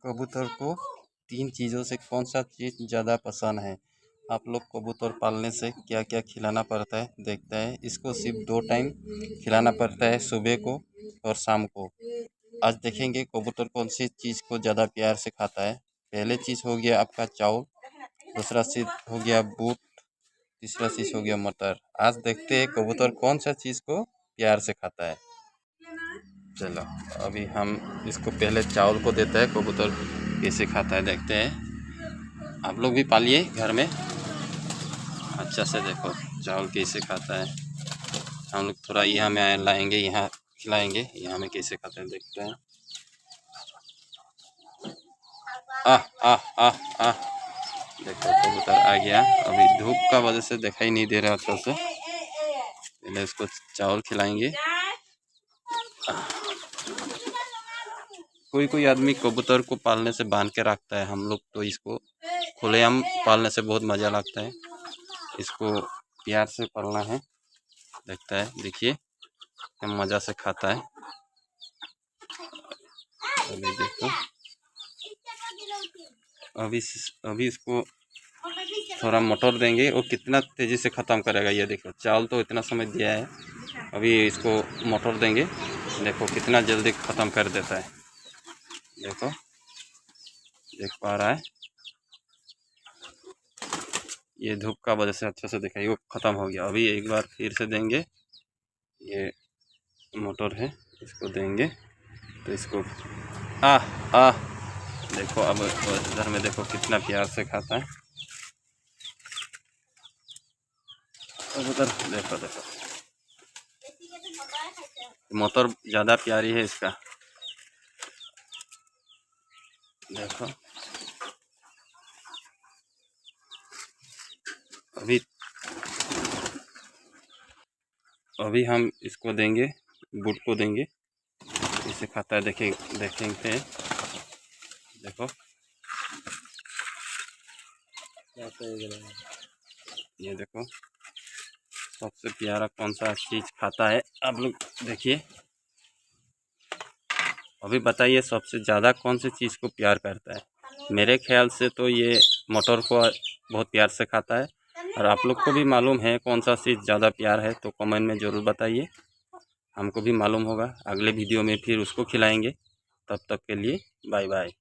कबूतर को 3 चीज़ों से कौन सा चीज़ ज़्यादा पसंद है। आप लोग कबूतर पालने से क्या क्या खिलाना पड़ता है देखते हैं। इसको सिर्फ 2 टाइम खिलाना पड़ता है, सुबह को और शाम को। आज देखेंगे कबूतर कौन सी चीज़ को ज़्यादा प्यार से खाता है। पहले चीज़ हो गया आपका चावल, दूसरा चीज़ हो गया बूट, तीसरा चीज़ हो गया मटर। आज देखते हैं कबूतर कौन सा चीज़ को प्यार से खाता है। चलो अभी हम इसको पहले चावल को देते हैं, कबूतर कैसे खाता है देखते हैं। आप लोग भी पालिए घर में, अच्छा से देखो चावल कैसे खाता है। हम लोग थोड़ा यहाँ में लाएंगे, यहाँ खिलाएंगे, यहाँ में कैसे खाता है देखते हैं। देखो कबूतर आ गया। अभी धूप का वजह से दिखाई नहीं दे रहा अच्छा से। पहले इसको चावल खिलाएंगे। कोई कोई आदमी कबूतर को पालने से बांध के रखता है, हम लोग तो इसको खुलेआम पालने से बहुत मज़ा लगता है। इसको प्यार से पालना है, देखता है देखिए क्या मज़ा से खाता है। अभी देखो अभी इसको थोड़ा मटर देंगे, वो कितना तेज़ी से ख़त्म करेगा। ये देखो चावल तो इतना समय दिया है, अभी इसको मटर देंगे, देखो कितना जल्दी ख़त्म कर देता है। देखो देख पा रहा है, ये धूप का वजह से अच्छा से दिखाई, वो ख़त्म हो गया। अभी एक बार फिर से देंगे, ये मोटर है इसको देंगे तो इसको देखो अब इधर में देखो कितना प्यार से खाता है। अब उधर देखो मोटर ज़्यादा प्यारी है इसका, देखो। अभी हम इसको देंगे, बूट को देंगे, इसे खाता है देखेंगे देखो। ये देखो सबसे प्यारा कौन सा चीज़ खाता है, आप लोग देखिए। अभी बताइए सबसे ज़्यादा कौन सी चीज़ को प्यार करता है। मेरे ख्याल से तो ये मटर को बहुत प्यार से खाता है, और आप लोग को भी मालूम है कौन सा चीज़ ज़्यादा प्यार है तो कमेंट में ज़रूर बताइए, हमको भी मालूम होगा। अगले वीडियो में फिर उसको खिलाएंगे, तब तक के लिए बाय बाय।